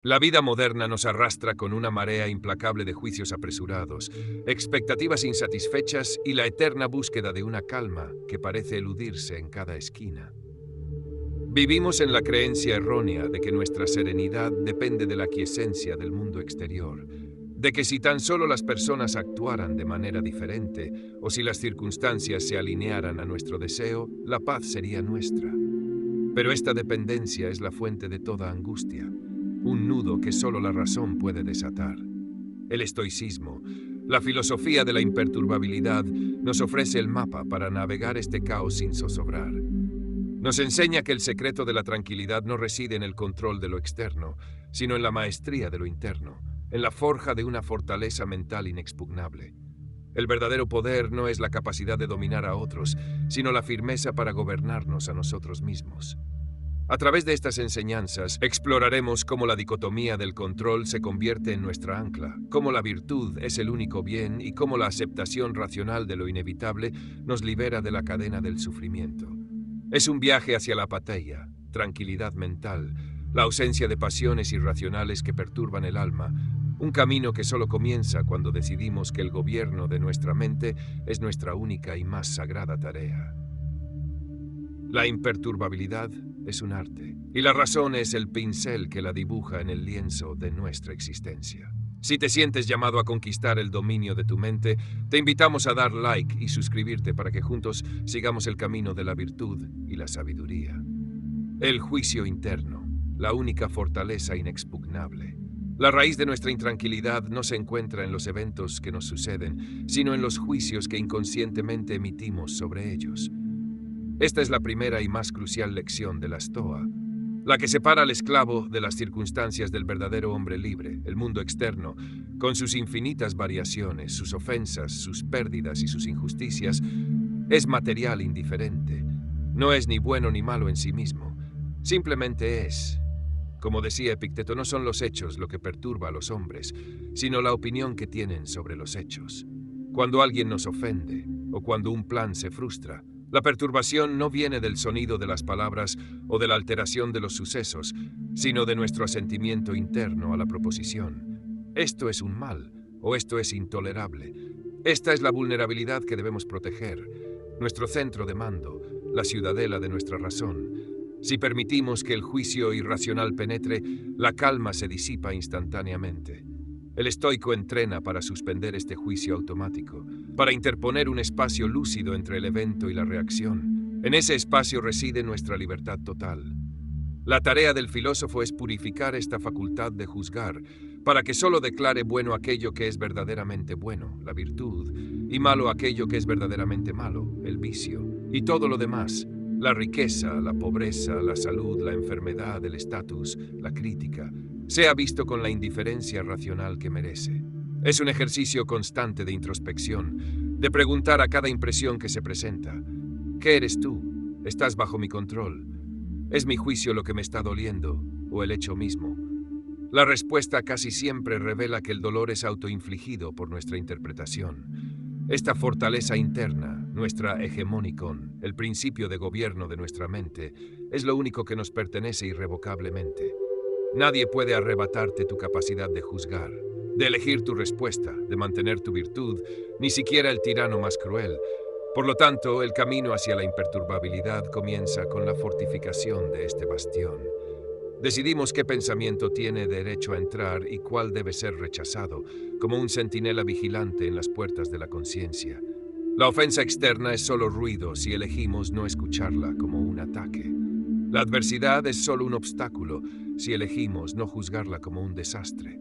La vida moderna nos arrastra con una marea implacable de juicios apresurados, expectativas insatisfechas y la eterna búsqueda de una calma que parece eludirse en cada esquina. Vivimos en la creencia errónea de que nuestra serenidad depende de la quiesencia del mundo exterior, de que si tan solo las personas actuaran de manera diferente o si las circunstancias se alinearan a nuestro deseo, la paz sería nuestra. Pero esta dependencia es la fuente de toda angustia, un nudo que solo la razón puede desatar. El estoicismo, la filosofía de la imperturbabilidad, nos ofrece el mapa para navegar este caos sin zozobrar. Nos enseña que el secreto de la tranquilidad no reside en el control de lo externo, sino en la maestría de lo interno, en la forja de una fortaleza mental inexpugnable. El verdadero poder no es la capacidad de dominar a otros, sino la firmeza para gobernarnos a nosotros mismos. A través de estas enseñanzas, exploraremos cómo la dicotomía del control se convierte en nuestra ancla, cómo la virtud es el único bien y cómo la aceptación racional de lo inevitable nos libera de la cadena del sufrimiento. Es un viaje hacia la apatía, tranquilidad mental, la ausencia de pasiones irracionales que perturban el alma, un camino que solo comienza cuando decidimos que el gobierno de nuestra mente es nuestra única y más sagrada tarea. La imperturbabilidad es un arte, y la razón es el pincel que la dibuja en el lienzo de nuestra existencia. Si te sientes llamado a conquistar el dominio de tu mente, te invitamos a dar like y suscribirte para que juntos sigamos el camino de la virtud y la sabiduría. El juicio interno, la única fortaleza inexpugnable. La raíz de nuestra intranquilidad no se encuentra en los eventos que nos suceden, sino en los juicios que inconscientemente emitimos sobre ellos. Esta es la primera y más crucial lección de la Stoa, la que separa al esclavo de las circunstancias del verdadero hombre libre, el mundo externo, con sus infinitas variaciones, sus ofensas, sus pérdidas y sus injusticias, es material indiferente. No es ni bueno ni malo en sí mismo, simplemente es. Como decía Epicteto, no son los hechos lo que perturba a los hombres, sino la opinión que tienen sobre los hechos. Cuando alguien nos ofende, o cuando un plan se frustra, la perturbación no viene del sonido de las palabras o de la alteración de los sucesos, sino de nuestro asentimiento interno a la proposición. Esto es un mal, o esto es intolerable. Esta es la vulnerabilidad que debemos proteger, nuestro centro de mando, la ciudadela de nuestra razón. Si permitimos que el juicio irracional penetre, la calma se disipa instantáneamente. El estoico entrena para suspender este juicio automático, para interponer un espacio lúcido entre el evento y la reacción. En ese espacio reside nuestra libertad total. La tarea del filósofo es purificar esta facultad de juzgar, para que solo declare bueno aquello que es verdaderamente bueno, la virtud, y malo aquello que es verdaderamente malo, el vicio, y todo lo demás, la riqueza, la pobreza, la salud, la enfermedad, el estatus, la crítica, sea visto con la indiferencia racional que merece. Es un ejercicio constante de introspección, de preguntar a cada impresión que se presenta: ¿qué eres tú? ¿Estás bajo mi control? ¿Es mi juicio lo que me está doliendo, o el hecho mismo? La respuesta casi siempre revela que el dolor es autoinfligido por nuestra interpretación. Esta fortaleza interna, nuestra hegemonicon, el principio de gobierno de nuestra mente, es lo único que nos pertenece irrevocablemente. Nadie puede arrebatarte tu capacidad de juzgar, de elegir tu respuesta, de mantener tu virtud, ni siquiera el tirano más cruel. Por lo tanto, el camino hacia la imperturbabilidad comienza con la fortificación de este bastión. Decidimos qué pensamiento tiene derecho a entrar y cuál debe ser rechazado, como un centinela vigilante en las puertas de la conciencia. La ofensa externa es solo ruido si elegimos no escucharla como un ataque. La adversidad es solo un obstáculo si elegimos no juzgarla como un desastre.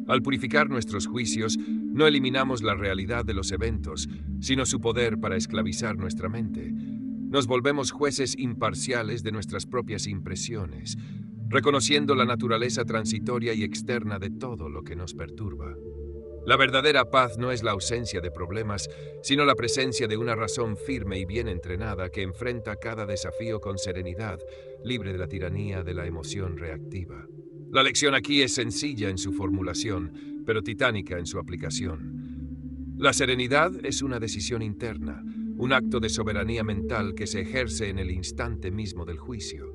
Al purificar nuestros juicios, no eliminamos la realidad de los eventos, sino su poder para esclavizar nuestra mente. Nos volvemos jueces imparciales de nuestras propias impresiones, reconociendo la naturaleza transitoria y externa de todo lo que nos perturba. La verdadera paz no es la ausencia de problemas, sino la presencia de una razón firme y bien entrenada que enfrenta cada desafío con serenidad, libre de la tiranía de la emoción reactiva. La lección aquí es sencilla en su formulación, pero titánica en su aplicación. La serenidad es una decisión interna, un acto de soberanía mental que se ejerce en el instante mismo del juicio.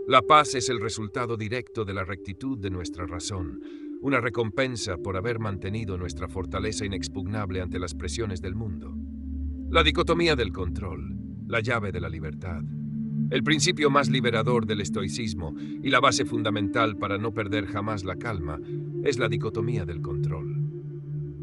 La paz es el resultado directo de la rectitud de nuestra razón, una recompensa por haber mantenido nuestra fortaleza inexpugnable ante las presiones del mundo. La dicotomía del control, la llave de la libertad. El principio más liberador del estoicismo y la base fundamental para no perder jamás la calma es la dicotomía del control.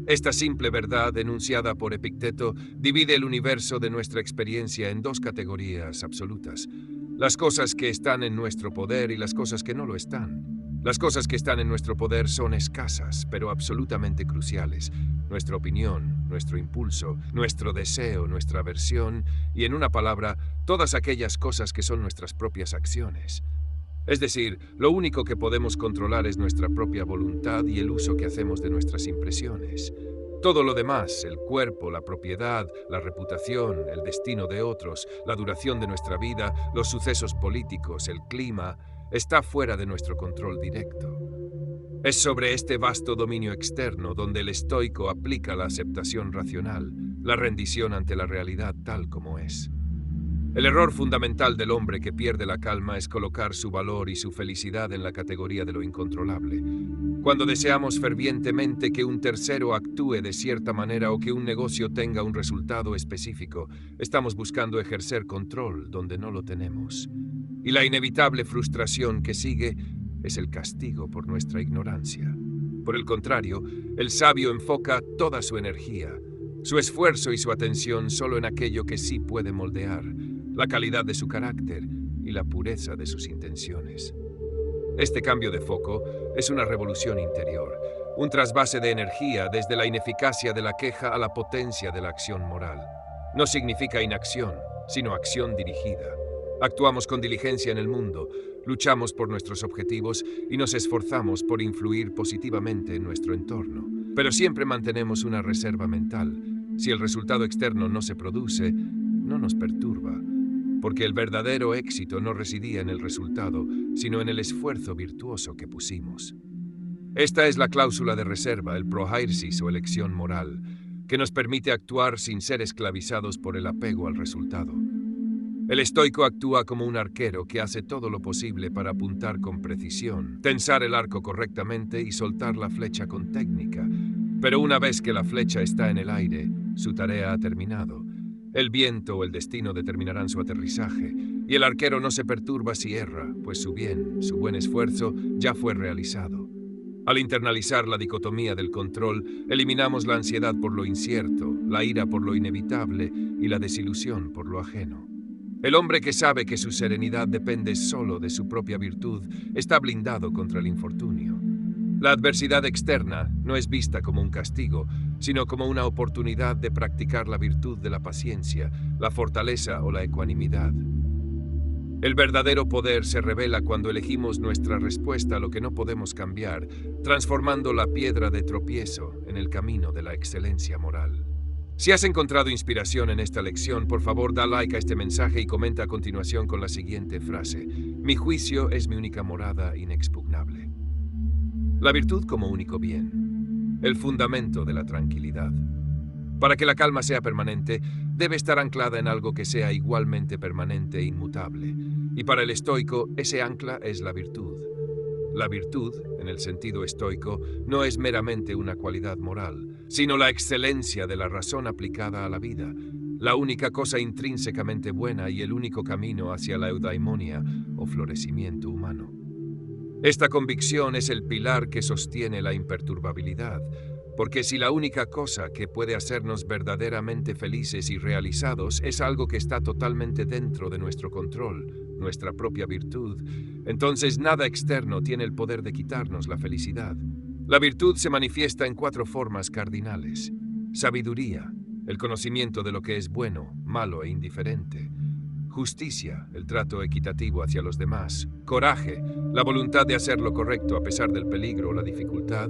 Esta simple verdad, enunciada por Epicteto, divide el universo de nuestra experiencia en dos categorías absolutas: las cosas que están en nuestro poder y las cosas que no lo están. Las cosas que están en nuestro poder son escasas, pero absolutamente cruciales: nuestra opinión, nuestro impulso, nuestro deseo, nuestra aversión y, en una palabra, todas aquellas cosas que son nuestras propias acciones. Es decir, lo único que podemos controlar es nuestra propia voluntad y el uso que hacemos de nuestras impresiones. Todo lo demás, el cuerpo, la propiedad, la reputación, el destino de otros, la duración de nuestra vida, los sucesos políticos, el clima, está fuera de nuestro control directo. Es sobre este vasto dominio externo donde el estoico aplica la aceptación racional, la rendición ante la realidad tal como es. El error fundamental del hombre que pierde la calma es colocar su valor y su felicidad en la categoría de lo incontrolable. Cuando deseamos fervientemente que un tercero actúe de cierta manera o que un negocio tenga un resultado específico, estamos buscando ejercer control donde no lo tenemos. Y la inevitable frustración que sigue es el castigo por nuestra ignorancia. Por el contrario, el sabio enfoca toda su energía, su esfuerzo y su atención solo en aquello que sí puede moldear: la calidad de su carácter y la pureza de sus intenciones. Este cambio de foco es una revolución interior, un trasvase de energía desde la ineficacia de la queja a la potencia de la acción moral. No significa inacción, sino acción dirigida. Actuamos con diligencia en el mundo, luchamos por nuestros objetivos y nos esforzamos por influir positivamente en nuestro entorno. Pero siempre mantenemos una reserva mental. Si el resultado externo no se produce, no nos perturba, porque el verdadero éxito no residía en el resultado, sino en el esfuerzo virtuoso que pusimos. Esta es la cláusula de reserva, el prohairesis o elección moral, que nos permite actuar sin ser esclavizados por el apego al resultado. El estoico actúa como un arquero que hace todo lo posible para apuntar con precisión, tensar el arco correctamente y soltar la flecha con técnica. Pero una vez que la flecha está en el aire, su tarea ha terminado. El viento o el destino determinarán su aterrizaje, y el arquero no se perturba si erra, pues su buen esfuerzo ya fue realizado. Al internalizar la dicotomía del control, eliminamos la ansiedad por lo incierto, la ira por lo inevitable y la desilusión por lo ajeno. El hombre que sabe que su serenidad depende solo de su propia virtud está blindado contra el infortunio. La adversidad externa no es vista como un castigo, sino como una oportunidad de practicar la virtud de la paciencia, la fortaleza o la ecuanimidad. El verdadero poder se revela cuando elegimos nuestra respuesta a lo que no podemos cambiar, transformando la piedra de tropiezo en el camino de la excelencia moral. Si has encontrado inspiración en esta lección, por favor da like a este mensaje y comenta a continuación con la siguiente frase: mi juicio es mi única morada inexpugnable. La virtud como único bien, el fundamento de la tranquilidad. Para que la calma sea permanente, debe estar anclada en algo que sea igualmente permanente e inmutable. Y para el estoico, ese ancla es la virtud. La virtud, en el sentido estoico, no es meramente una cualidad moral, sino la excelencia de la razón aplicada a la vida, la única cosa intrínsecamente buena y el único camino hacia la eudaimonia o florecimiento humano. Esta convicción es el pilar que sostiene la imperturbabilidad, porque si la única cosa que puede hacernos verdaderamente felices y realizados es algo que está totalmente dentro de nuestro control, nuestra propia virtud, entonces nada externo tiene el poder de quitarnos la felicidad. La virtud se manifiesta en 4 formas cardinales: sabiduría, el conocimiento de lo que es bueno, malo e indiferente; justicia, el trato equitativo hacia los demás; coraje, la voluntad de hacer lo correcto a pesar del peligro o la dificultad;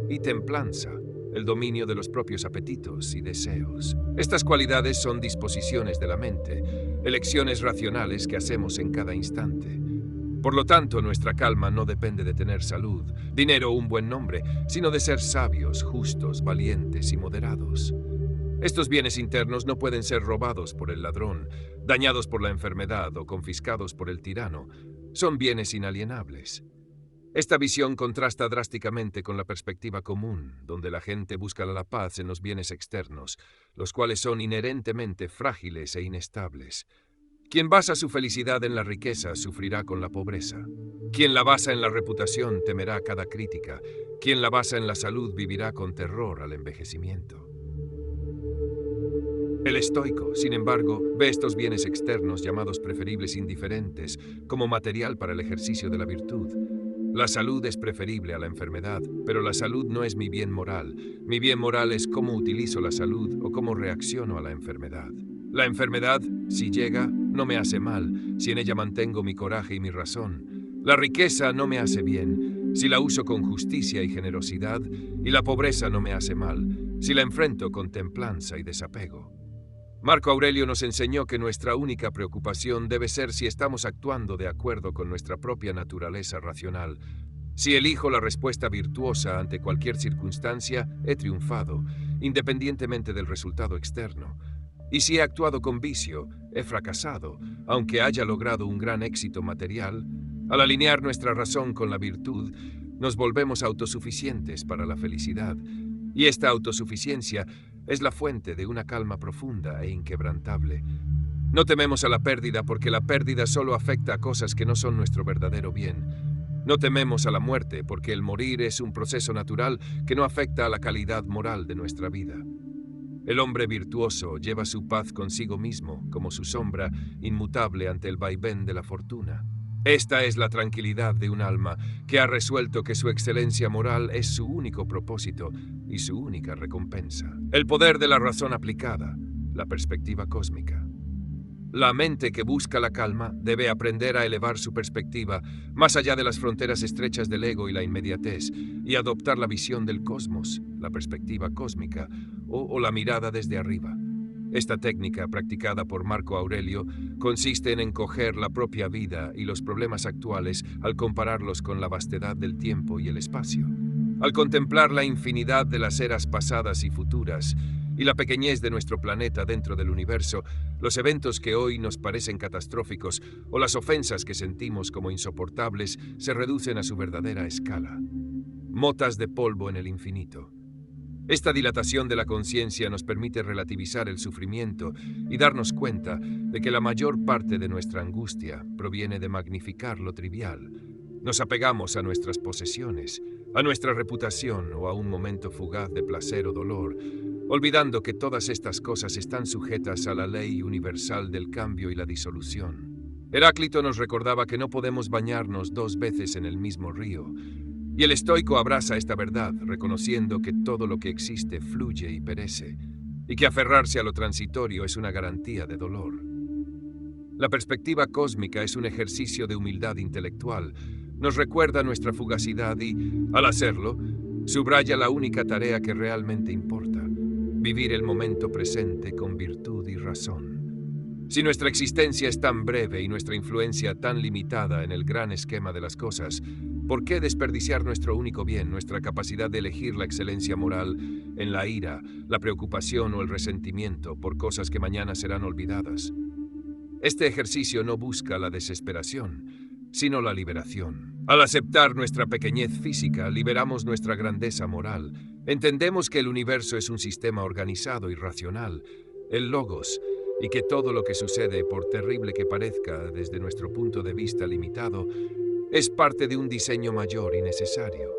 y templanza, el dominio de los propios apetitos y deseos. Estas cualidades son disposiciones de la mente, elecciones racionales que hacemos en cada instante. Por lo tanto, nuestra calma no depende de tener salud, dinero o un buen nombre, sino de ser sabios, justos, valientes y moderados. Estos bienes internos no pueden ser robados por el ladrón, dañados por la enfermedad o confiscados por el tirano, son bienes inalienables. Esta visión contrasta drásticamente con la perspectiva común, donde la gente busca la paz en los bienes externos, los cuales son inherentemente frágiles e inestables. Quien basa su felicidad en la riqueza sufrirá con la pobreza. Quien la basa en la reputación temerá cada crítica. Quien la basa en la salud vivirá con terror al envejecimiento. El estoico, sin embargo, ve estos bienes externos llamados preferibles indiferentes como material para el ejercicio de la virtud. La salud es preferible a la enfermedad, pero la salud no es mi bien moral. Mi bien moral es cómo utilizo la salud o cómo reacciono a la enfermedad. La enfermedad, si llega, no me hace mal, si en ella mantengo mi coraje y mi razón. La riqueza no me hace bien, si la uso con justicia y generosidad, y la pobreza no me hace mal, si la enfrento con templanza y desapego. Marco Aurelio nos enseñó que nuestra única preocupación debe ser si estamos actuando de acuerdo con nuestra propia naturaleza racional. Si elijo la respuesta virtuosa ante cualquier circunstancia, he triunfado, independientemente del resultado externo. Y si he actuado con vicio, he fracasado, aunque haya logrado un gran éxito material. Al alinear nuestra razón con la virtud, nos volvemos autosuficientes para la felicidad. Y esta autosuficiencia es la fuente de una calma profunda e inquebrantable. No tememos a la pérdida porque la pérdida solo afecta a cosas que no son nuestro verdadero bien. No tememos a la muerte porque el morir es un proceso natural que no afecta a la calidad moral de nuestra vida. El hombre virtuoso lleva su paz consigo mismo como su sombra inmutable ante el vaivén de la fortuna. Esta es la tranquilidad de un alma que ha resuelto que su excelencia moral es su único propósito y su única recompensa. El poder de la razón aplicada, la perspectiva cósmica. La mente que busca la calma debe aprender a elevar su perspectiva más allá de las fronteras estrechas del ego y la inmediatez y adoptar la visión del cosmos, la perspectiva cósmica o la mirada desde arriba. Esta técnica, practicada por Marco Aurelio, consiste en encoger la propia vida y los problemas actuales al compararlos con la vastedad del tiempo y el espacio. Al contemplar la infinidad de las eras pasadas y futuras, y la pequeñez de nuestro planeta dentro del universo, los eventos que hoy nos parecen catastróficos o las ofensas que sentimos como insoportables se reducen a su verdadera escala. Motas de polvo en el infinito. Esta dilatación de la conciencia nos permite relativizar el sufrimiento y darnos cuenta de que la mayor parte de nuestra angustia proviene de magnificar lo trivial. Nos apegamos a nuestras posesiones, a nuestra reputación o a un momento fugaz de placer o dolor, olvidando que todas estas cosas están sujetas a la ley universal del cambio y la disolución. Heráclito nos recordaba que no podemos bañarnos 2 veces en el mismo río, y el estoico abraza esta verdad, reconociendo que todo lo que existe fluye y perece, y que aferrarse a lo transitorio es una garantía de dolor. La perspectiva cósmica es un ejercicio de humildad intelectual, nos recuerda nuestra fugacidad y, al hacerlo, subraya la única tarea que realmente importa: vivir el momento presente con virtud y razón. Si nuestra existencia es tan breve y nuestra influencia tan limitada en el gran esquema de las cosas, ¿por qué desperdiciar nuestro único bien, nuestra capacidad de elegir la excelencia moral, en la ira, la preocupación o el resentimiento por cosas que mañana serán olvidadas? Este ejercicio no busca la desesperación, sino la liberación. Al aceptar nuestra pequeñez física, liberamos nuestra grandeza moral. Entendemos que el universo es un sistema organizado y racional, el logos, y que todo lo que sucede, por terrible que parezca desde nuestro punto de vista limitado, es parte de un diseño mayor y necesario.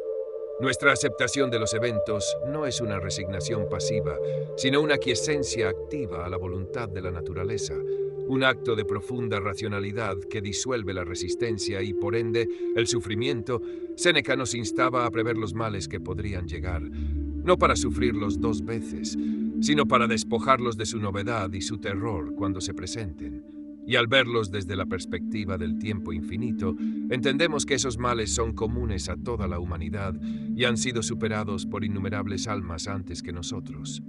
Nuestra aceptación de los eventos no es una resignación pasiva, sino una aquiescencia activa a la voluntad de la naturaleza, un acto de profunda racionalidad que disuelve la resistencia y, por ende, el sufrimiento. Séneca nos instaba a prever los males que podrían llegar, no para sufrirlos 2 veces, sino para despojarlos de su novedad y su terror cuando se presenten. Y al verlos desde la perspectiva del tiempo infinito, entendemos que esos males son comunes a toda la humanidad y han sido superados por innumerables almas antes que nosotros.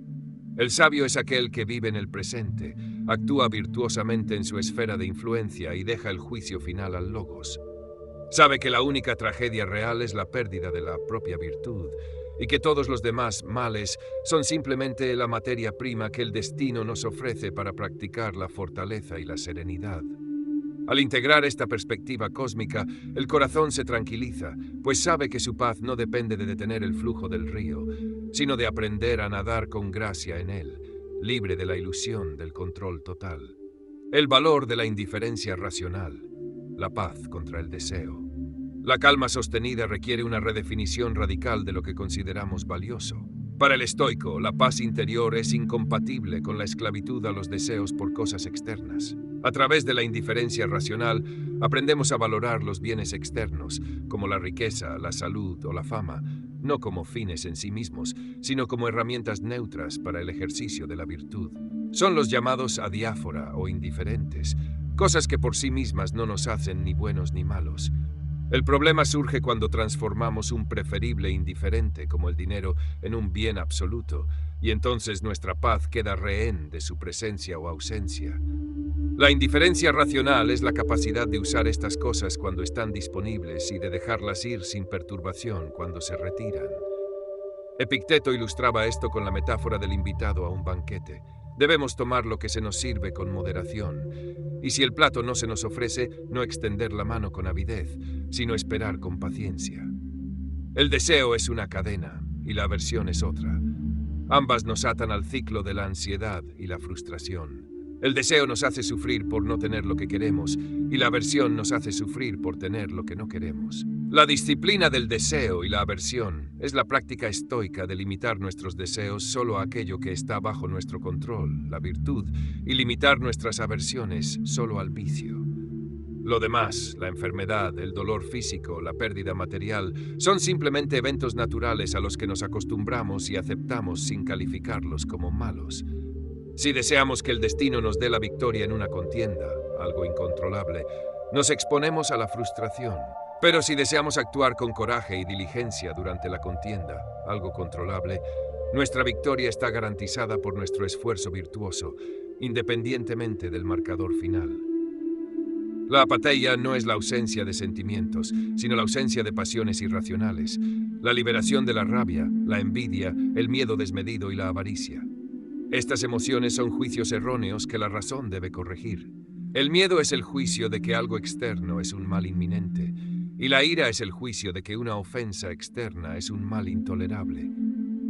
El sabio es aquel que vive en el presente, actúa virtuosamente en su esfera de influencia y deja el juicio final al logos. Sabe que la única tragedia real es la pérdida de la propia virtud, y que todos los demás males son simplemente la materia prima que el destino nos ofrece para practicar la fortaleza y la serenidad. Al integrar esta perspectiva cósmica, el corazón se tranquiliza, pues sabe que su paz no depende de detener el flujo del río, sino de aprender a nadar con gracia en él, libre de la ilusión del control total. El valor de la indiferencia racional, la paz contra el deseo. La calma sostenida requiere una redefinición radical de lo que consideramos valioso. Para el estoico, la paz interior es incompatible con la esclavitud a los deseos por cosas externas. A través de la indiferencia racional, aprendemos a valorar los bienes externos, como la riqueza, la salud o la fama, no como fines en sí mismos, sino como herramientas neutras para el ejercicio de la virtud. Son los llamados adiáfora o indiferentes, cosas que por sí mismas no nos hacen ni buenos ni malos. El problema surge cuando transformamos un preferible indiferente como el dinero en un bien absoluto, y entonces nuestra paz queda rehén de su presencia o ausencia. La indiferencia racional es la capacidad de usar estas cosas cuando están disponibles y de dejarlas ir sin perturbación cuando se retiran. Epicteto ilustraba esto con la metáfora del invitado a un banquete. Debemos tomar lo que se nos sirve con moderación, y si el plato no se nos ofrece, no extender la mano con avidez, sino esperar con paciencia. El deseo es una cadena, y la aversión es otra. Ambas nos atan al ciclo de la ansiedad y la frustración. El deseo nos hace sufrir por no tener lo que queremos, y la aversión nos hace sufrir por tener lo que no queremos. La disciplina del deseo y la aversión es la práctica estoica de limitar nuestros deseos solo a aquello que está bajo nuestro control, la virtud, y limitar nuestras aversiones solo al vicio. Lo demás, la enfermedad, el dolor físico, la pérdida material, son simplemente eventos naturales a los que nos acostumbramos y aceptamos sin calificarlos como malos. Si deseamos que el destino nos dé la victoria en una contienda, algo incontrolable, nos exponemos a la frustración. Pero si deseamos actuar con coraje y diligencia durante la contienda, algo controlable, nuestra victoria está garantizada por nuestro esfuerzo virtuoso, independientemente del marcador final. La apatheia no es la ausencia de sentimientos, sino la ausencia de pasiones irracionales, la liberación de la rabia, la envidia, el miedo desmedido y la avaricia. Estas emociones son juicios erróneos que la razón debe corregir. El miedo es el juicio de que algo externo es un mal inminente, y la ira es el juicio de que una ofensa externa es un mal intolerable.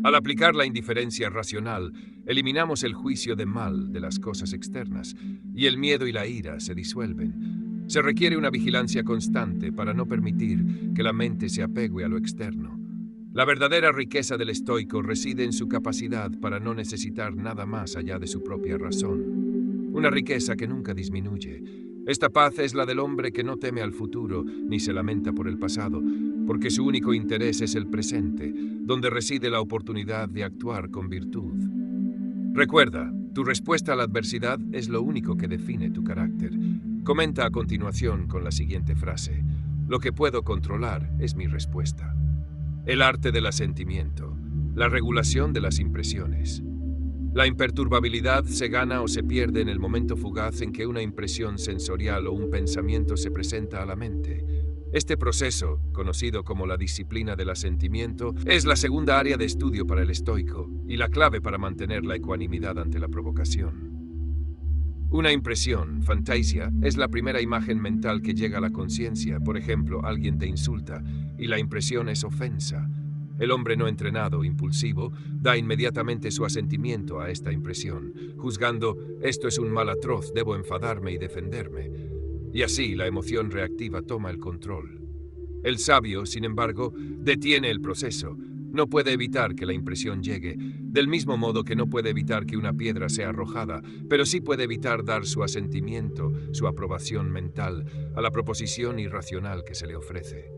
Al aplicar la indiferencia racional, eliminamos el juicio de mal de las cosas externas, y el miedo y la ira se disuelven. Se requiere una vigilancia constante para no permitir que la mente se apegue a lo externo. La verdadera riqueza del estoico reside en su capacidad para no necesitar nada más allá de su propia razón. Una riqueza que nunca disminuye. Esta paz es la del hombre que no teme al futuro ni se lamenta por el pasado, porque su único interés es el presente, donde reside la oportunidad de actuar con virtud. Recuerda, tu respuesta a la adversidad es lo único que define tu carácter. Comenta a continuación con la siguiente frase: lo que puedo controlar es mi respuesta. El arte del asentimiento, la regulación de las impresiones. La imperturbabilidad se gana o se pierde en el momento fugaz en que una impresión sensorial o un pensamiento se presenta a la mente. Este proceso, conocido como la disciplina del asentimiento, es la segunda área de estudio para el estoico y la clave para mantener la ecuanimidad ante la provocación. Una impresión, fantasia, es la primera imagen mental que llega a la conciencia. Por ejemplo, alguien te insulta y la impresión es ofensa. El hombre no entrenado, impulsivo, da inmediatamente su asentimiento a esta impresión, juzgando, esto es un mal atroz, debo enfadarme y defenderme. Y así la emoción reactiva toma el control. El sabio, sin embargo, detiene el proceso. No puede evitar que la impresión llegue, del mismo modo que no puede evitar que una piedra sea arrojada, pero sí puede evitar dar su asentimiento, su aprobación mental, a la proposición irracional que se le ofrece.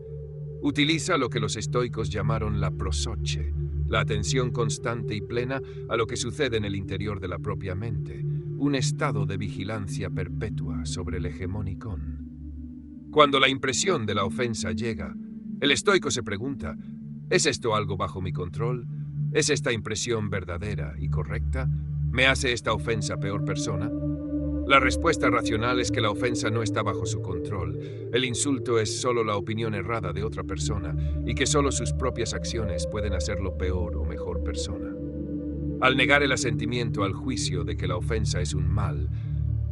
Utiliza lo que los estoicos llamaron la prosoche, la atención constante y plena a lo que sucede en el interior de la propia mente, un estado de vigilancia perpetua sobre el hegemonicón. Cuando la impresión de la ofensa llega, el estoico se pregunta: ¿es esto algo bajo mi control? ¿Es esta impresión verdadera y correcta? ¿Me hace esta ofensa peor persona? La respuesta racional es que la ofensa no está bajo su control. El insulto es solo la opinión errada de otra persona y que solo sus propias acciones pueden hacerlo peor o mejor persona. Al negar el asentimiento al juicio de que la ofensa es un mal,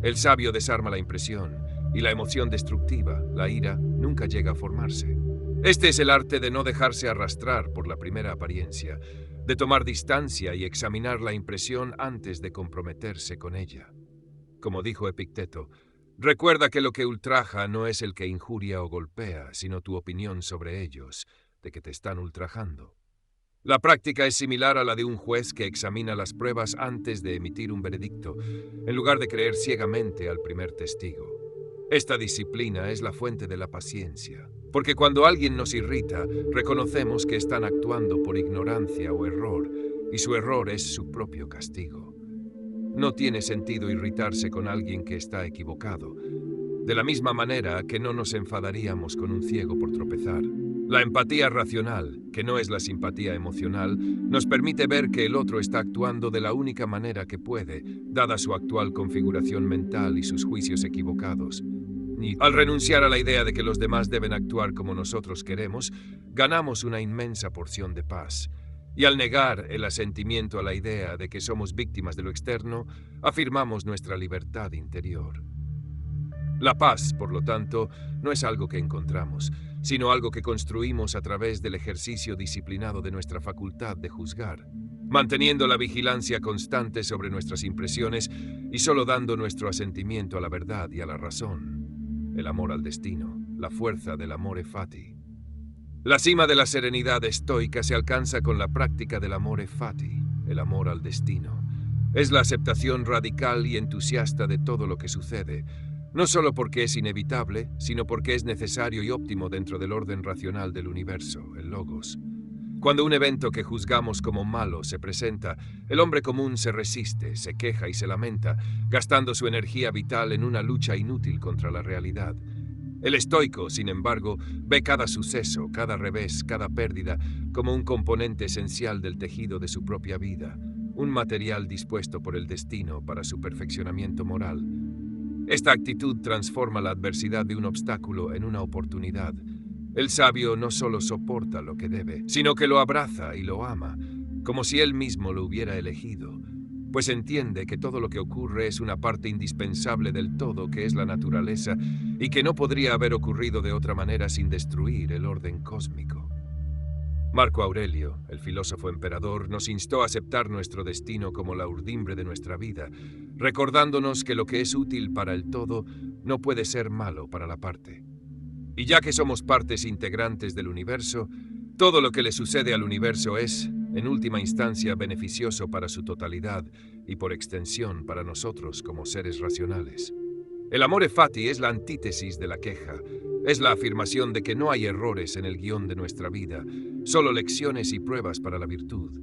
el sabio desarma la impresión y la emoción destructiva, la ira, nunca llega a formarse. Este es el arte de no dejarse arrastrar por la primera apariencia, de tomar distancia y examinar la impresión antes de comprometerse con ella. Como dijo Epicteto, recuerda que lo que ultraja no es el que injuria o golpea, sino tu opinión sobre ellos, de que te están ultrajando. La práctica es similar a la de un juez que examina las pruebas antes de emitir un veredicto, en lugar de creer ciegamente al primer testigo. Esta disciplina es la fuente de la paciencia, porque cuando alguien nos irrita, reconocemos que están actuando por ignorancia o error, y su error es su propio castigo. No tiene sentido irritarse con alguien que está equivocado, de la misma manera que no nos enfadaríamos con un ciego por tropezar. La empatía racional, que no es la simpatía emocional, nos permite ver que el otro está actuando de la única manera que puede, dada su actual configuración mental y sus juicios equivocados. Y al renunciar a la idea de que los demás deben actuar como nosotros queremos, ganamos una inmensa porción de paz. Y al negar el asentimiento a la idea de que somos víctimas de lo externo, afirmamos nuestra libertad interior. La paz, por lo tanto, no es algo que encontramos, sino algo que construimos a través del ejercicio disciplinado de nuestra facultad de juzgar, manteniendo la vigilancia constante sobre nuestras impresiones y solo dando nuestro asentimiento a la verdad y a la razón. El amor al destino, la fuerza del amore fati. La cima de la serenidad estoica se alcanza con la práctica del amore fati, el amor al destino. Es la aceptación radical y entusiasta de todo lo que sucede, no solo porque es inevitable, sino porque es necesario y óptimo dentro del orden racional del universo, el logos. Cuando un evento que juzgamos como malo se presenta, el hombre común se resiste, se queja y se lamenta, gastando su energía vital en una lucha inútil contra la realidad. El estoico, sin embargo, ve cada suceso, cada revés, cada pérdida, como un componente esencial del tejido de su propia vida, un material dispuesto por el destino para su perfeccionamiento moral. Esta actitud transforma la adversidad de un obstáculo en una oportunidad. El sabio no solo soporta lo que debe, sino que lo abraza y lo ama, como si él mismo lo hubiera elegido, pues entiende que todo lo que ocurre es una parte indispensable del todo que es la naturaleza y que no podría haber ocurrido de otra manera sin destruir el orden cósmico. Marco Aurelio, el filósofo emperador, nos instó a aceptar nuestro destino como la urdimbre de nuestra vida, recordándonos que lo que es útil para el todo no puede ser malo para la parte. Y ya que somos partes integrantes del universo, todo lo que le sucede al universo es, en última instancia, beneficioso para su totalidad y por extensión para nosotros como seres racionales. El amore fati es la antítesis de la queja, es la afirmación de que no hay errores en el guión de nuestra vida, solo lecciones y pruebas para la virtud.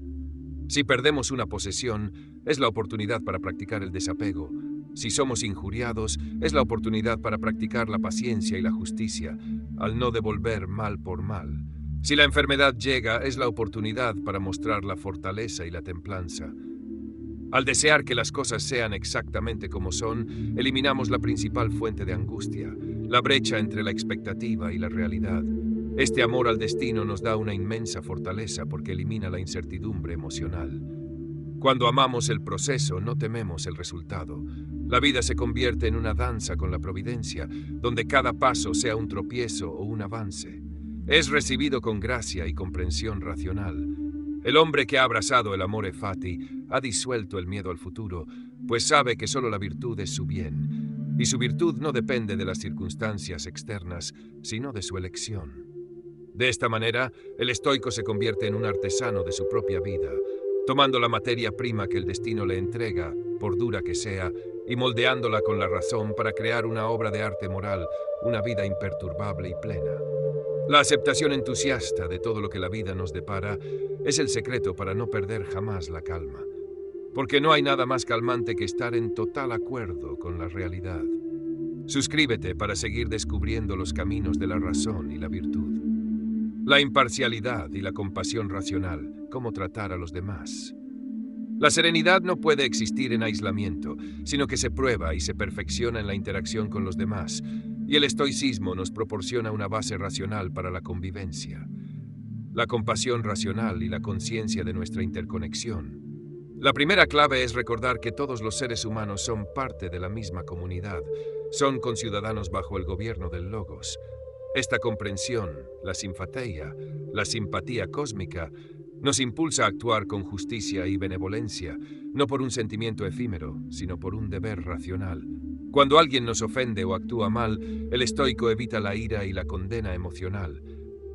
Si perdemos una posesión, es la oportunidad para practicar el desapego. Si somos injuriados, es la oportunidad para practicar la paciencia y la justicia, al no devolver mal por mal. Si la enfermedad llega, es la oportunidad para mostrar la fortaleza y la templanza. Al desear que las cosas sean exactamente como son, eliminamos la principal fuente de angustia, la brecha entre la expectativa y la realidad. Este amor al destino nos da una inmensa fortaleza porque elimina la incertidumbre emocional. Cuando amamos el proceso, no tememos el resultado. La vida se convierte en una danza con la providencia, donde cada paso sea un tropiezo o un avance. Es recibido con gracia y comprensión racional. El hombre que ha abrazado el amore fati ha disuelto el miedo al futuro, pues sabe que solo la virtud es su bien, y su virtud no depende de las circunstancias externas, sino de su elección. De esta manera, el estoico se convierte en un artesano de su propia vida, tomando la materia prima que el destino le entrega, por dura que sea, y moldeándola con la razón para crear una obra de arte moral, una vida imperturbable y plena. La aceptación entusiasta de todo lo que la vida nos depara es el secreto para no perder jamás la calma, porque no hay nada más calmante que estar en total acuerdo con la realidad. Suscríbete para seguir descubriendo los caminos de la razón y la virtud. La imparcialidad y la compasión racional, cómo tratar a los demás. La serenidad no puede existir en aislamiento, sino que se prueba y se perfecciona en la interacción con los demás, y el estoicismo nos proporciona una base racional para la convivencia. La compasión racional y la conciencia de nuestra interconexión. La primera clave es recordar que todos los seres humanos son parte de la misma comunidad, son conciudadanos bajo el gobierno del Logos. Esta comprensión, la simpatia, la simpatía cósmica, nos impulsa a actuar con justicia y benevolencia, no por un sentimiento efímero, sino por un deber racional. Cuando alguien nos ofende o actúa mal, el estoico evita la ira y la condena emocional.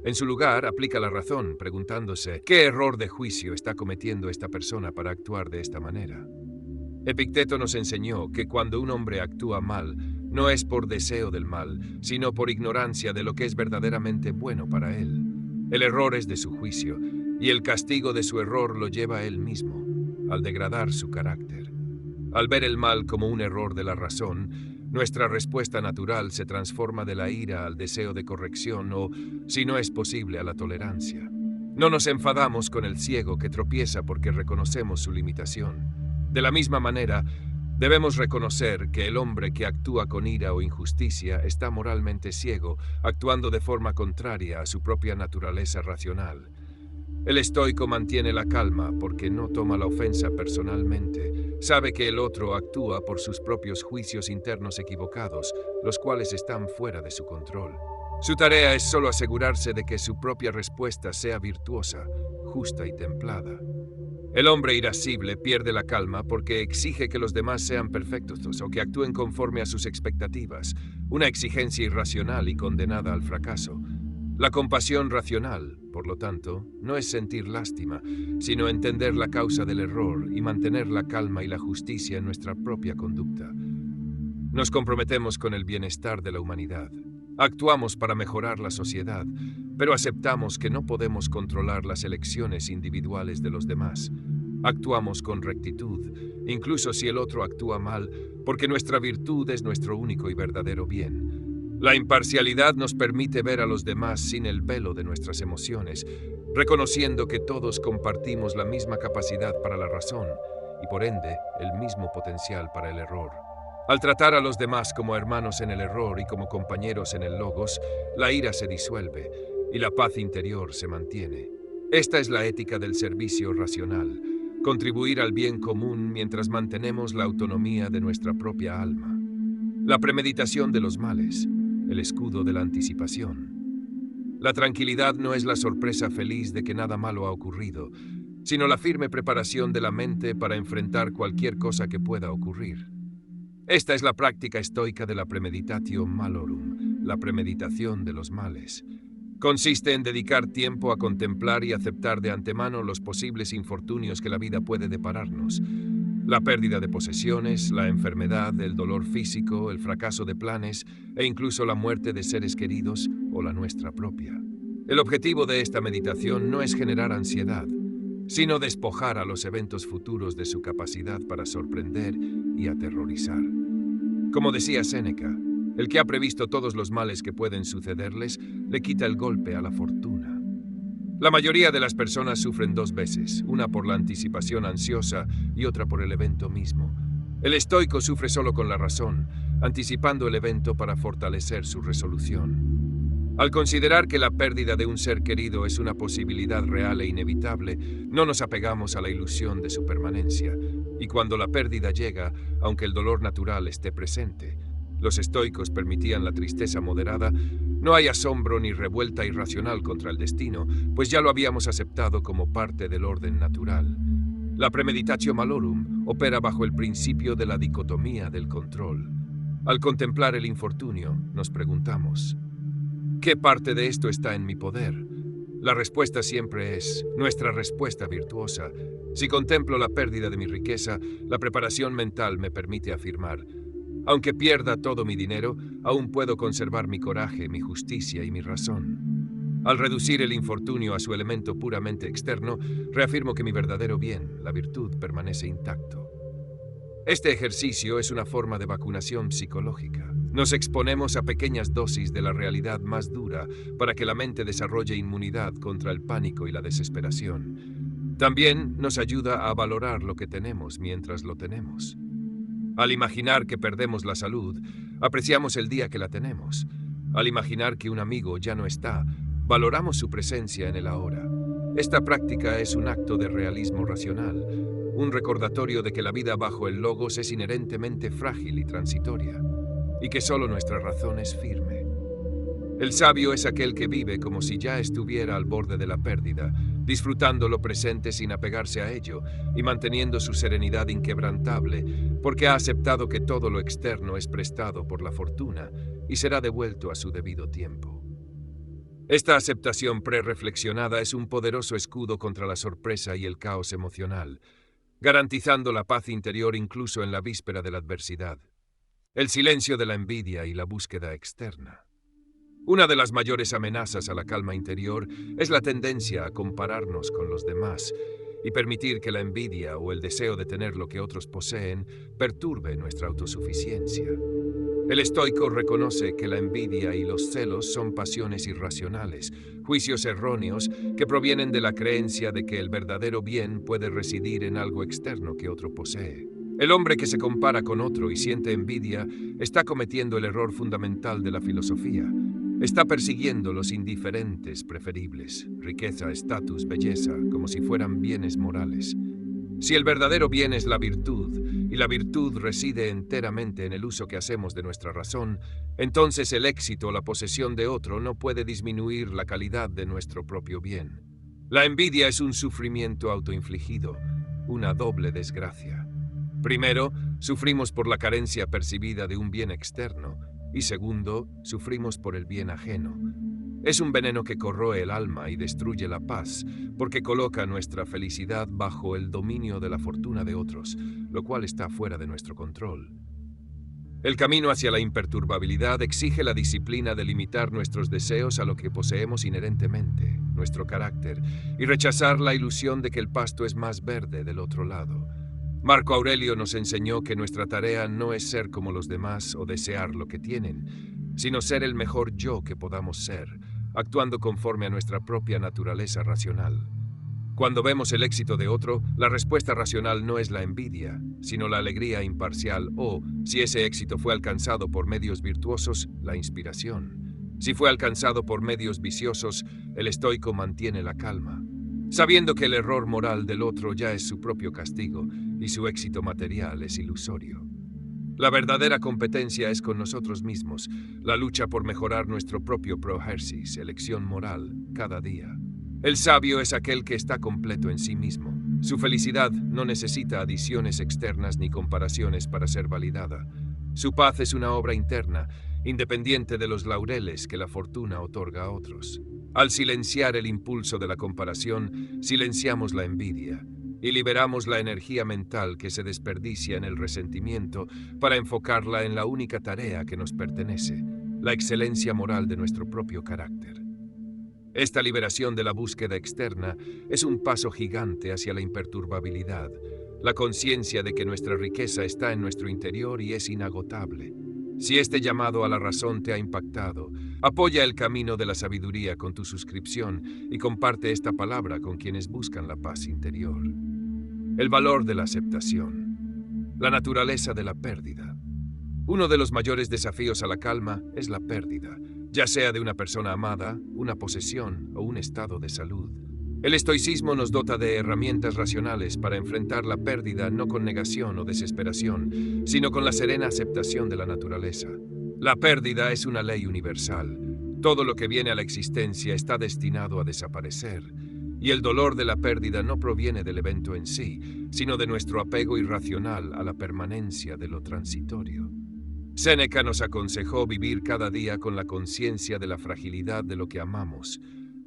En su lugar, aplica la razón, preguntándose ¿qué error de juicio está cometiendo esta persona para actuar de esta manera? Epicteto nos enseñó que cuando un hombre actúa mal, no es por deseo del mal, sino por ignorancia de lo que es verdaderamente bueno para él. El error es de su juicio, y el castigo de su error lo lleva a él mismo, al degradar su carácter. Al ver el mal como un error de la razón, nuestra respuesta natural se transforma de la ira al deseo de corrección o, si no es posible, a la tolerancia. No nos enfadamos con el ciego que tropieza porque reconocemos su limitación. De la misma manera, debemos reconocer que el hombre que actúa con ira o injusticia está moralmente ciego, actuando de forma contraria a su propia naturaleza racional. El estoico mantiene la calma porque no toma la ofensa personalmente. Sabe que el otro actúa por sus propios juicios internos equivocados, los cuales están fuera de su control. Su tarea es solo asegurarse de que su propia respuesta sea virtuosa, justa y templada. El hombre irascible pierde la calma porque exige que los demás sean perfectos o que actúen conforme a sus expectativas, una exigencia irracional y condenada al fracaso. La compasión racional, por lo tanto, no es sentir lástima, sino entender la causa del error y mantener la calma y la justicia en nuestra propia conducta. Nos comprometemos con el bienestar de la humanidad. Actuamos para mejorar la sociedad, pero aceptamos que no podemos controlar las elecciones individuales de los demás. Actuamos con rectitud, incluso si el otro actúa mal, porque nuestra virtud es nuestro único y verdadero bien. La imparcialidad nos permite ver a los demás sin el velo de nuestras emociones, reconociendo que todos compartimos la misma capacidad para la razón y, por ende, el mismo potencial para el error. Al tratar a los demás como hermanos en el error y como compañeros en el logos, la ira se disuelve y la paz interior se mantiene. Esta es la ética del servicio racional, contribuir al bien común mientras mantenemos la autonomía de nuestra propia alma. La premeditación de los males, el escudo de la anticipación. La tranquilidad no es la sorpresa feliz de que nada malo ha ocurrido, sino la firme preparación de la mente para enfrentar cualquier cosa que pueda ocurrir. Esta es la práctica estoica de la premeditatio malorum, la premeditación de los males. Consiste en dedicar tiempo a contemplar y aceptar de antemano los posibles infortunios que la vida puede depararnos. La pérdida de posesiones, la enfermedad, el dolor físico, el fracaso de planes e incluso la muerte de seres queridos o la nuestra propia. El objetivo de esta meditación no es generar ansiedad, sino despojar a los eventos futuros de su capacidad para sorprender y aterrorizar. Como decía Séneca, el que ha previsto todos los males que pueden sucederles, le quita el golpe a la fortuna. La mayoría de las personas sufren dos veces, una por la anticipación ansiosa y otra por el evento mismo. El estoico sufre solo con la razón, anticipando el evento para fortalecer su resolución. Al considerar que la pérdida de un ser querido es una posibilidad real e inevitable, no nos apegamos a la ilusión de su permanencia. Y cuando la pérdida llega, aunque el dolor natural esté presente, los estoicos permitían la tristeza moderada, no hay asombro ni revuelta irracional contra el destino, pues ya lo habíamos aceptado como parte del orden natural. La premeditatio malorum opera bajo el principio de la dicotomía del control. Al contemplar el infortunio, nos preguntamos, ¿qué parte de esto está en mi poder? La respuesta siempre es nuestra respuesta virtuosa. Si contemplo la pérdida de mi riqueza, la preparación mental me permite afirmar, aunque pierda todo mi dinero, aún puedo conservar mi coraje, mi justicia y mi razón. Al reducir el infortunio a su elemento puramente externo, reafirmo que mi verdadero bien, la virtud, permanece intacto. Este ejercicio es una forma de vacunación psicológica. Nos exponemos a pequeñas dosis de la realidad más dura para que la mente desarrolle inmunidad contra el pánico y la desesperación. También nos ayuda a valorar lo que tenemos mientras lo tenemos. Al imaginar que perdemos la salud, apreciamos el día que la tenemos. Al imaginar que un amigo ya no está, valoramos su presencia en el ahora. Esta práctica es un acto de realismo racional, un recordatorio de que la vida bajo el logos es inherentemente frágil y transitoria. y que solo nuestra razón es firme. El sabio es aquel que vive como si ya estuviera al borde de la pérdida, disfrutando lo presente sin apegarse a ello y manteniendo su serenidad inquebrantable, porque ha aceptado que todo lo externo es prestado por la fortuna y será devuelto a su debido tiempo. Esta aceptación prereflexionada es un poderoso escudo contra la sorpresa y el caos emocional, garantizando la paz interior incluso en la víspera de la adversidad. El silencio de la envidia y la búsqueda externa. Una de las mayores amenazas a la calma interior es la tendencia a compararnos con los demás y permitir que la envidia o el deseo de tener lo que otros poseen perturbe nuestra autosuficiencia. El estoico reconoce que la envidia y los celos son pasiones irracionales, juicios erróneos que provienen de la creencia de que el verdadero bien puede residir en algo externo que otro posee. El hombre que se compara con otro y siente envidia está cometiendo el error fundamental de la filosofía. Está persiguiendo los indiferentes preferibles, riqueza, estatus, belleza, como si fueran bienes morales. Si el verdadero bien es la virtud, y la virtud reside enteramente en el uso que hacemos de nuestra razón, entonces el éxito o la posesión de otro no puede disminuir la calidad de nuestro propio bien. La envidia es un sufrimiento autoinfligido, una doble desgracia. Primero, sufrimos por la carencia percibida de un bien externo, y segundo, sufrimos por el bien ajeno. Es un veneno que corroe el alma y destruye la paz, porque coloca nuestra felicidad bajo el dominio de la fortuna de otros, lo cual está fuera de nuestro control. El camino hacia la imperturbabilidad exige la disciplina de limitar nuestros deseos a lo que poseemos inherentemente, nuestro carácter, y rechazar la ilusión de que el pasto es más verde del otro lado. Marco Aurelio nos enseñó que nuestra tarea no es ser como los demás o desear lo que tienen, sino ser el mejor yo que podamos ser, actuando conforme a nuestra propia naturaleza racional. Cuando vemos el éxito de otro, la respuesta racional no es la envidia, sino la alegría imparcial o, si ese éxito fue alcanzado por medios virtuosos, la inspiración. Si fue alcanzado por medios viciosos, el estoico mantiene la calma, sabiendo que el error moral del otro ya es su propio castigo y su éxito material es ilusorio. La verdadera competencia es con nosotros mismos, la lucha por mejorar nuestro propio prohersis, elección moral, cada día. El sabio es aquel que está completo en sí mismo. Su felicidad no necesita adiciones externas ni comparaciones para ser validada. Su paz es una obra interna, independiente de los laureles que la fortuna otorga a otros. Al silenciar el impulso de la comparación, silenciamos la envidia y liberamos la energía mental que se desperdicia en el resentimiento para enfocarla en la única tarea que nos pertenece, la excelencia moral de nuestro propio carácter. Esta liberación de la búsqueda externa es un paso gigante hacia la imperturbabilidad, la conciencia de que nuestra riqueza está en nuestro interior y es inagotable. Si este llamado a la razón te ha impactado, apoya el camino de la sabiduría con tu suscripción y comparte esta palabra con quienes buscan la paz interior. El valor de la aceptación. La naturaleza de la pérdida. Uno de los mayores desafíos a la calma es la pérdida, ya sea de una persona amada, una posesión o un estado de salud. El estoicismo nos dota de herramientas racionales para enfrentar la pérdida no con negación o desesperación, sino con la serena aceptación de la naturaleza. La pérdida es una ley universal. Todo lo que viene a la existencia está destinado a desaparecer, y el dolor de la pérdida no proviene del evento en sí, sino de nuestro apego irracional a la permanencia de lo transitorio. Séneca nos aconsejó vivir cada día con la conciencia de la fragilidad de lo que amamos,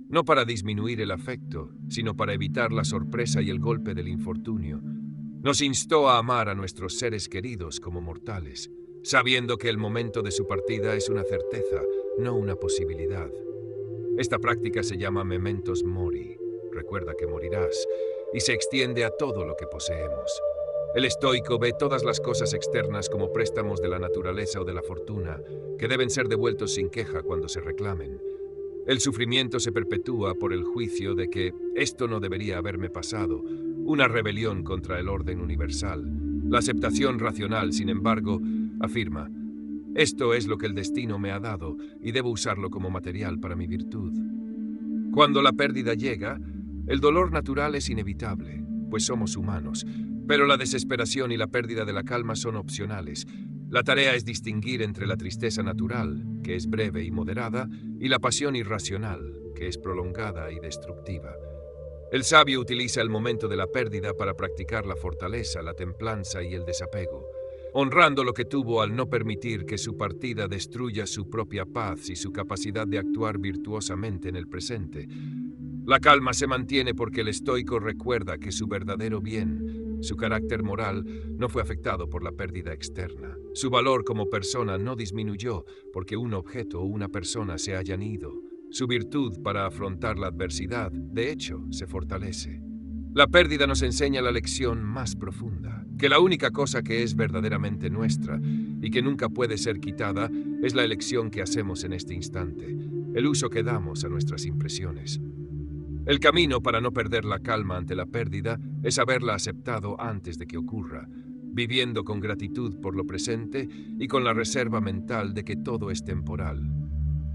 no para disminuir el afecto, sino para evitar la sorpresa y el golpe del infortunio. Nos instó a amar a nuestros seres queridos como mortales, sabiendo que el momento de su partida es una certeza, no una posibilidad. Esta práctica se llama Mementos Mori, recuerda que morirás, y se extiende a todo lo que poseemos. El estoico ve todas las cosas externas como préstamos de la naturaleza o de la fortuna, que deben ser devueltos sin queja cuando se reclamen. El sufrimiento se perpetúa por el juicio de que esto no debería haberme pasado, una rebelión contra el orden universal. La aceptación racional, sin embargo, afirma: esto es lo que el destino me ha dado y debo usarlo como material para mi virtud. Cuando la pérdida llega, el dolor natural es inevitable, pues somos humanos, pero la desesperación y la pérdida de la calma son opcionales. La tarea es distinguir entre la tristeza natural, que es breve y moderada, y la pasión irracional, que es prolongada y destructiva. El sabio utiliza el momento de la pérdida para practicar la fortaleza, la templanza y el desapego, honrando lo que tuvo al no permitir que su partida destruya su propia paz y su capacidad de actuar virtuosamente en el presente. La calma se mantiene porque el estoico recuerda que su verdadero bien, su carácter moral, no fue afectado por la pérdida externa. Su valor como persona no disminuyó porque un objeto o una persona se hayan ido. Su virtud para afrontar la adversidad, de hecho, se fortalece. La pérdida nos enseña la lección más profunda, que la única cosa que es verdaderamente nuestra y que nunca puede ser quitada es la elección que hacemos en este instante, el uso que damos a nuestras impresiones. El camino para no perder la calma ante la pérdida es haberla aceptado antes de que ocurra, viviendo con gratitud por lo presente y con la reserva mental de que todo es temporal.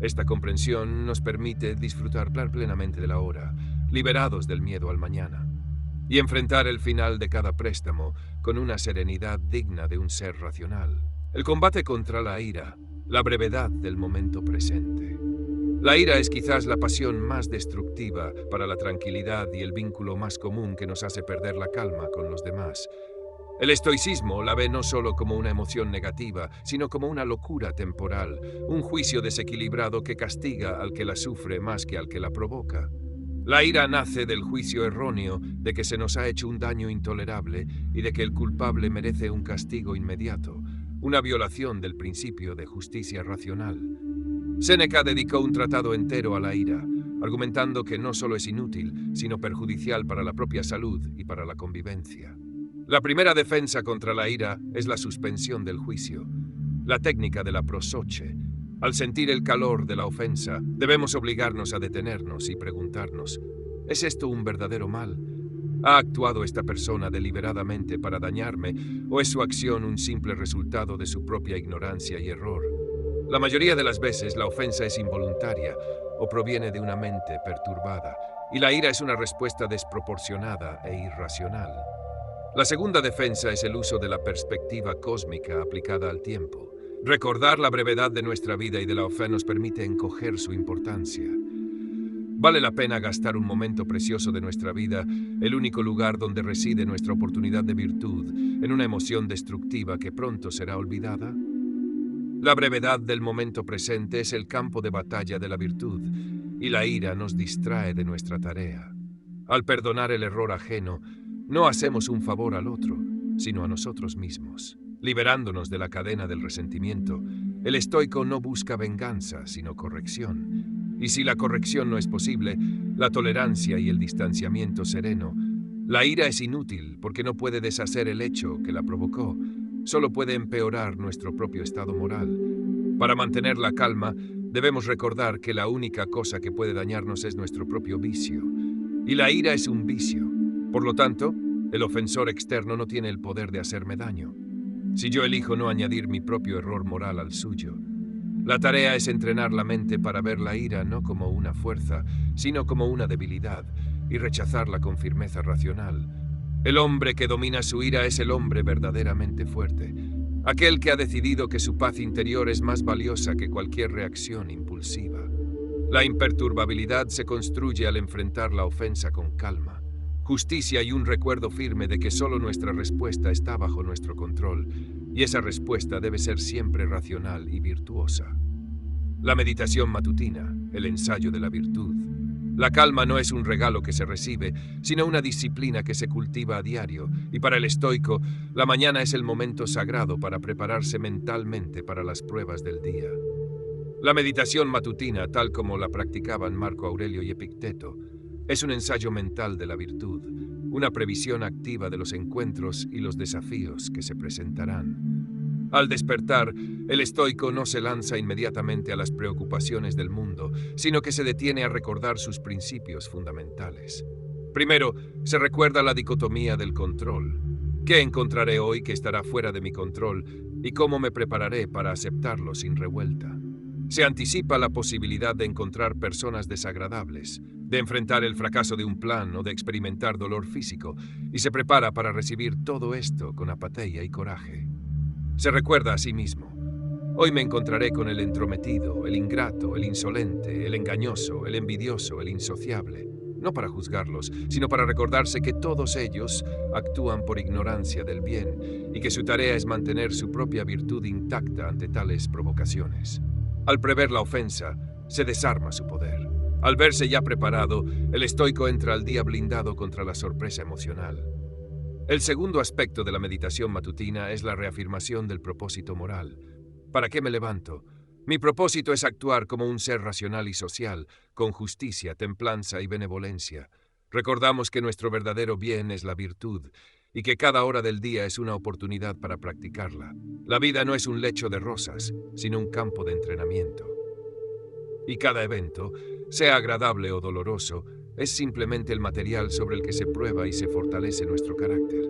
Esta comprensión nos permite disfrutar plenamente de la hora, liberados del miedo al mañana, y enfrentar el final de cada préstamo con una serenidad digna de un ser racional. El combate contra la ira, la brevedad del momento presente. La ira es quizás la pasión más destructiva para la tranquilidad y el vínculo más común que nos hace perder la calma con los demás. El estoicismo la ve no solo como una emoción negativa, sino como una locura temporal, un juicio desequilibrado que castiga al que la sufre más que al que la provoca. La ira nace del juicio erróneo de que se nos ha hecho un daño intolerable y de que el culpable merece un castigo inmediato, una violación del principio de justicia racional. Séneca dedicó un tratado entero a la ira, argumentando que no solo es inútil, sino perjudicial para la propia salud y para la convivencia. La primera defensa contra la ira es la suspensión del juicio, la técnica de la prosoche. Al sentir el calor de la ofensa, debemos obligarnos a detenernos y preguntarnos, ¿es esto un verdadero mal? ¿Ha actuado esta persona deliberadamente para dañarme o es su acción un simple resultado de su propia ignorancia y error? La mayoría de las veces la ofensa es involuntaria o proviene de una mente perturbada, y la ira es una respuesta desproporcionada e irracional. La segunda defensa es el uso de la perspectiva cósmica aplicada al tiempo. Recordar la brevedad de nuestra vida y de la ofensa nos permite encoger su importancia. Vale la pena gastar un momento precioso de nuestra vida, el único lugar donde reside nuestra oportunidad de virtud, en una emoción destructiva que pronto será olvidada. La brevedad del momento presente es el campo de batalla de la virtud, y la ira nos distrae de nuestra tarea. Al perdonar el error ajeno, no hacemos un favor al otro, sino a nosotros mismos. Liberándonos de la cadena del resentimiento, el estoico no busca venganza, sino corrección. Y si la corrección no es posible, la tolerancia y el distanciamiento sereno. La ira es inútil porque no puede deshacer el hecho que la provocó, solo puede empeorar nuestro propio estado moral. Para mantener la calma, debemos recordar que la única cosa que puede dañarnos es nuestro propio vicio. Y la ira es un vicio. Por lo tanto, el ofensor externo no tiene el poder de hacerme daño. Si yo elijo no añadir mi propio error moral al suyo, la tarea es entrenar la mente para ver la ira no como una fuerza, sino como una debilidad, y rechazarla con firmeza racional. El hombre que domina su ira es el hombre verdaderamente fuerte, aquel que ha decidido que su paz interior es más valiosa que cualquier reacción impulsiva. La imperturbabilidad se construye al enfrentar la ofensa con calma, justicia y un recuerdo firme de que solo nuestra respuesta está bajo nuestro control, y esa respuesta debe ser siempre racional y virtuosa. La meditación matutina, el ensayo de la virtud. La calma no es un regalo que se recibe, sino una disciplina que se cultiva a diario, y para el estoico, la mañana es el momento sagrado para prepararse mentalmente para las pruebas del día. La meditación matutina, tal como la practicaban Marco Aurelio y Epicteto, es un ensayo mental de la virtud, una previsión activa de los encuentros y los desafíos que se presentarán. Al despertar, el estoico no se lanza inmediatamente a las preocupaciones del mundo, sino que se detiene a recordar sus principios fundamentales. Primero, se recuerda la dicotomía del control. ¿Qué encontraré hoy que estará fuera de mi control y cómo me prepararé para aceptarlo sin revuelta? Se anticipa la posibilidad de encontrar personas desagradables, de enfrentar el fracaso de un plan o de experimentar dolor físico, y se prepara para recibir todo esto con apatía y coraje. Se recuerda a sí mismo. Hoy me encontraré con el entrometido, el ingrato, el insolente, el engañoso, el envidioso, el insociable. No para juzgarlos, sino para recordarse que todos ellos actúan por ignorancia del bien y que su tarea es mantener su propia virtud intacta ante tales provocaciones. Al prever la ofensa, se desarma su poder. Al verse ya preparado, el estoico entra al día blindado contra la sorpresa emocional. El segundo aspecto de la meditación matutina es la reafirmación del propósito moral. ¿Para qué me levanto? Mi propósito es actuar como un ser racional y social, con justicia, templanza y benevolencia. Recordamos que nuestro verdadero bien es la virtud y que cada hora del día es una oportunidad para practicarla. La vida no es un lecho de rosas, sino un campo de entrenamiento. Y cada evento, sea agradable o doloroso, es simplemente el material sobre el que se prueba y se fortalece nuestro carácter.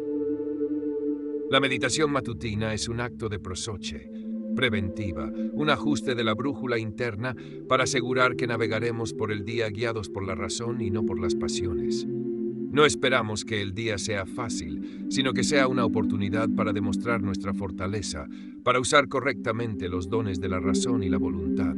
La meditación matutina es un acto de prosoche, preventiva, un ajuste de la brújula interna para asegurar que navegaremos por el día guiados por la razón y no por las pasiones. No esperamos que el día sea fácil, sino que sea una oportunidad para demostrar nuestra fortaleza, para usar correctamente los dones de la razón y la voluntad.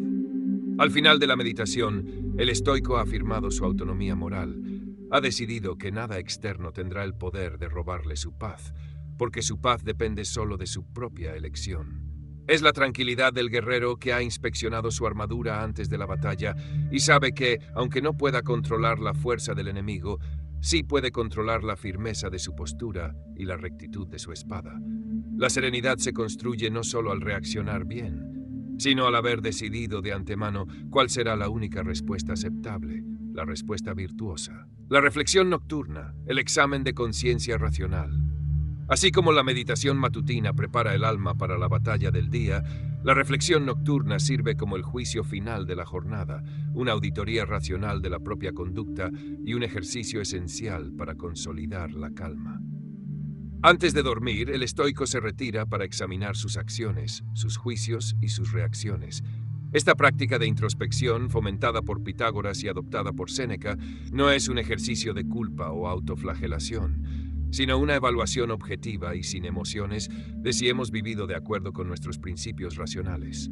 Al final de la meditación, el estoico ha afirmado su autonomía moral. Ha decidido que nada externo tendrá el poder de robarle su paz, porque su paz depende solo de su propia elección. Es la tranquilidad del guerrero que ha inspeccionado su armadura antes de la batalla y sabe que, aunque no pueda controlar la fuerza del enemigo, sí puede controlar la firmeza de su postura y la rectitud de su espada. La serenidad se construye no solo al reaccionar bien, sino al haber decidido de antemano cuál será la única respuesta aceptable, la respuesta virtuosa. La reflexión nocturna, el examen de conciencia racional. Así como la meditación matutina prepara el alma para la batalla del día, la reflexión nocturna sirve como el juicio final de la jornada, una auditoría racional de la propia conducta y un ejercicio esencial para consolidar la calma. Antes de dormir, el estoico se retira para examinar sus acciones, sus juicios y sus reacciones. Esta práctica de introspección, fomentada por Pitágoras y adoptada por Séneca, no es un ejercicio de culpa o autoflagelación, sino una evaluación objetiva y sin emociones de si hemos vivido de acuerdo con nuestros principios racionales.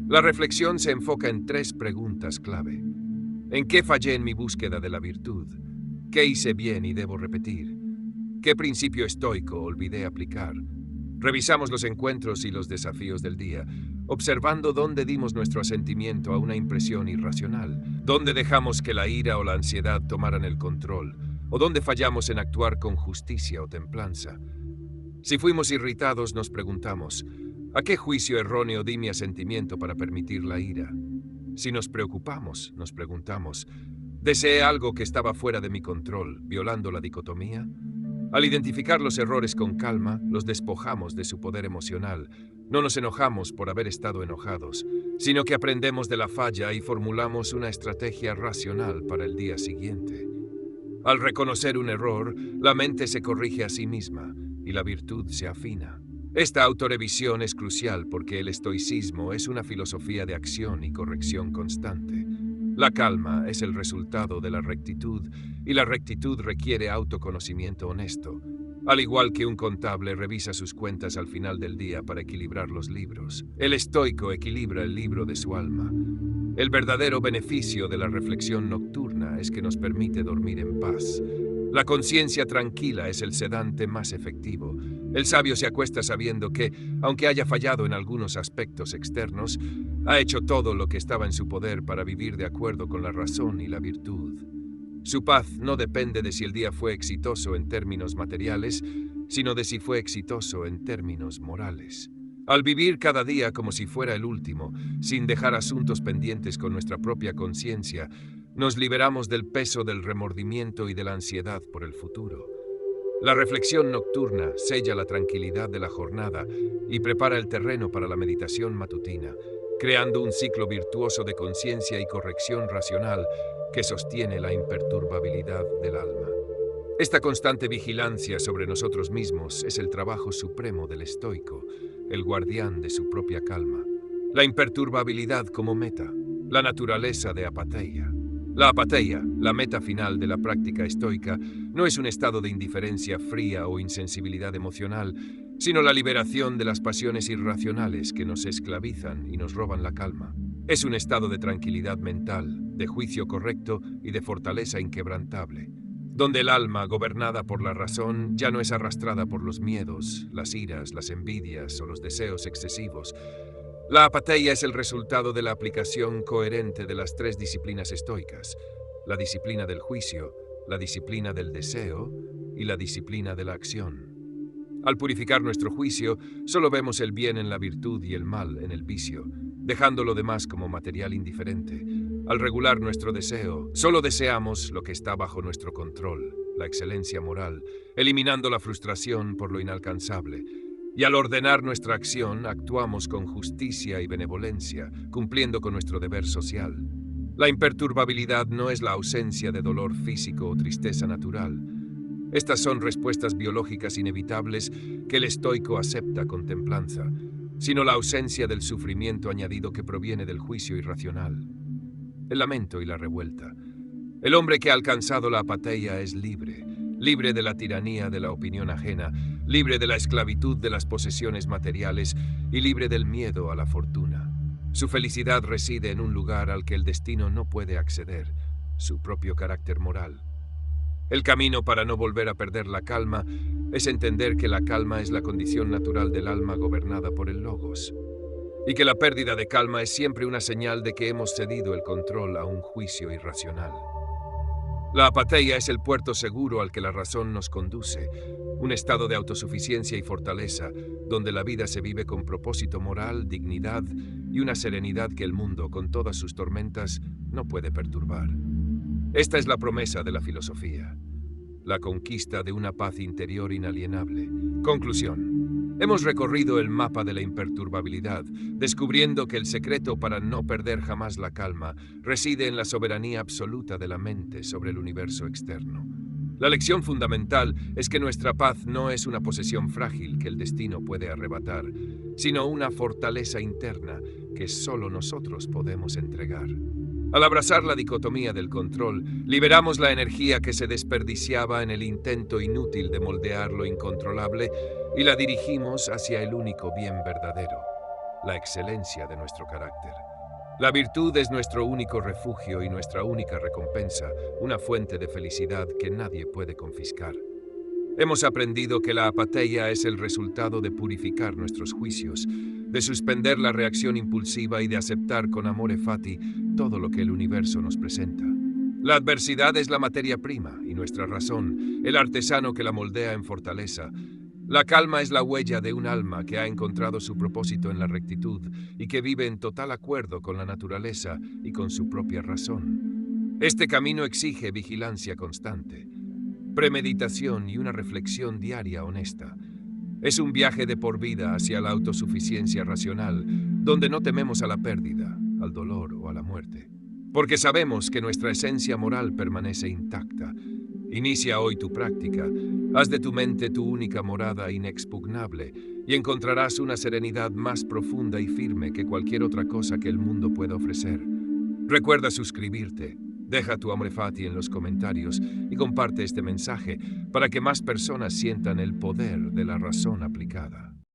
La reflexión se enfoca en 3 preguntas clave. ¿En qué fallé en mi búsqueda de la virtud? ¿Qué hice bien y debo repetir? ¿Qué principio estoico olvidé aplicar? Revisamos los encuentros y los desafíos del día, observando dónde dimos nuestro asentimiento a una impresión irracional, dónde dejamos que la ira o la ansiedad tomaran el control, o dónde fallamos en actuar con justicia o templanza. Si fuimos irritados, nos preguntamos, ¿a qué juicio erróneo di mi asentimiento para permitir la ira? Si nos preocupamos, nos preguntamos, ¿deseé algo que estaba fuera de mi control, violando la dicotomía? Al identificar los errores con calma, los despojamos de su poder emocional. No nos enojamos por haber estado enojados, sino que aprendemos de la falla y formulamos una estrategia racional para el día siguiente. Al reconocer un error, la mente se corrige a sí misma y la virtud se afina. Esta autorevisión es crucial porque el estoicismo es una filosofía de acción y corrección constante. La calma es el resultado de la rectitud y la rectitud requiere autoconocimiento honesto, al igual que un contable revisa sus cuentas al final del día para equilibrar los libros. El estoico equilibra el libro de su alma. El verdadero beneficio de la reflexión nocturna es que nos permite dormir en paz. La conciencia tranquila es el sedante más efectivo. El sabio se acuesta sabiendo que, aunque haya fallado en algunos aspectos externos, ha hecho todo lo que estaba en su poder para vivir de acuerdo con la razón y la virtud. Su paz no depende de si el día fue exitoso en términos materiales, sino de si fue exitoso en términos morales. Al vivir cada día como si fuera el último, sin dejar asuntos pendientes con nuestra propia conciencia, nos liberamos del peso del remordimiento y de la ansiedad por el futuro. La reflexión nocturna sella la tranquilidad de la jornada y prepara el terreno para la meditación matutina, creando un ciclo virtuoso de conciencia y corrección racional que sostiene la imperturbabilidad del alma. Esta constante vigilancia sobre nosotros mismos es el trabajo supremo del estoico, el guardián de su propia calma. La imperturbabilidad como meta, la naturaleza de apatheia. La apatheia, la meta final de la práctica estoica, no es un estado de indiferencia fría o insensibilidad emocional, sino la liberación de las pasiones irracionales que nos esclavizan y nos roban la calma. Es un estado de tranquilidad mental, de juicio correcto y de fortaleza inquebrantable, donde el alma, gobernada por la razón, ya no es arrastrada por los miedos, las iras, las envidias o los deseos excesivos. La apatheia es el resultado de la aplicación coherente de las tres disciplinas estoicas: la disciplina del juicio, la disciplina del deseo y la disciplina de la acción. Al purificar nuestro juicio, solo vemos el bien en la virtud y el mal en el vicio, dejando lo demás como material indiferente. Al regular nuestro deseo, solo deseamos lo que está bajo nuestro control, la excelencia moral, eliminando la frustración por lo inalcanzable. Y al ordenar nuestra acción, actuamos con justicia y benevolencia, cumpliendo con nuestro deber social. La imperturbabilidad no es la ausencia de dolor físico o tristeza natural. Estas son respuestas biológicas inevitables que el estoico acepta con templanza, sino la ausencia del sufrimiento añadido que proviene del juicio irracional, el lamento y la revuelta. El hombre que ha alcanzado la apatheia es libre, libre de la tiranía de la opinión ajena, libre de la esclavitud de las posesiones materiales y libre del miedo a la fortuna. Su felicidad reside en un lugar al que el destino no puede acceder, su propio carácter moral. El camino para no volver a perder la calma es entender que la calma es la condición natural del alma gobernada por el logos, y que la pérdida de calma es siempre una señal de que hemos cedido el control a un juicio irracional. La apatheia es el puerto seguro al que la razón nos conduce, un estado de autosuficiencia y fortaleza, donde la vida se vive con propósito moral, dignidad y una serenidad que el mundo, con todas sus tormentas, no puede perturbar. Esta es la promesa de la filosofía, la conquista de una paz interior inalienable. Conclusión. Hemos recorrido el mapa de la imperturbabilidad, descubriendo que el secreto para no perder jamás la calma reside en la soberanía absoluta de la mente sobre el universo externo. La lección fundamental es que nuestra paz no es una posesión frágil que el destino puede arrebatar, sino una fortaleza interna que solo nosotros podemos entregar. Al abrazar la dicotomía del control, liberamos la energía que se desperdiciaba en el intento inútil de moldear lo incontrolable y la dirigimos hacia el único bien verdadero, la excelencia de nuestro carácter. La virtud es nuestro único refugio y nuestra única recompensa, una fuente de felicidad que nadie puede confiscar. Hemos aprendido que la apatheia es el resultado de purificar nuestros juicios, de suspender la reacción impulsiva y de aceptar con amore fati todo lo que el universo nos presenta. La adversidad es la materia prima y nuestra razón, el artesano que la moldea en fortaleza. La calma es la huella de un alma que ha encontrado su propósito en la rectitud y que vive en total acuerdo con la naturaleza y con su propia razón. Este camino exige vigilancia constante, premeditación y una reflexión diaria honesta. Es un viaje de por vida hacia la autosuficiencia racional, donde no tememos a la pérdida, al dolor o a la muerte, porque sabemos que nuestra esencia moral permanece intacta. Inicia hoy tu práctica, haz de tu mente tu única morada inexpugnable y encontrarás una serenidad más profunda y firme que cualquier otra cosa que el mundo pueda ofrecer. Recuerda suscribirte. Deja tu amore fati en los comentarios y comparte este mensaje para que más personas sientan el poder de la razón aplicada.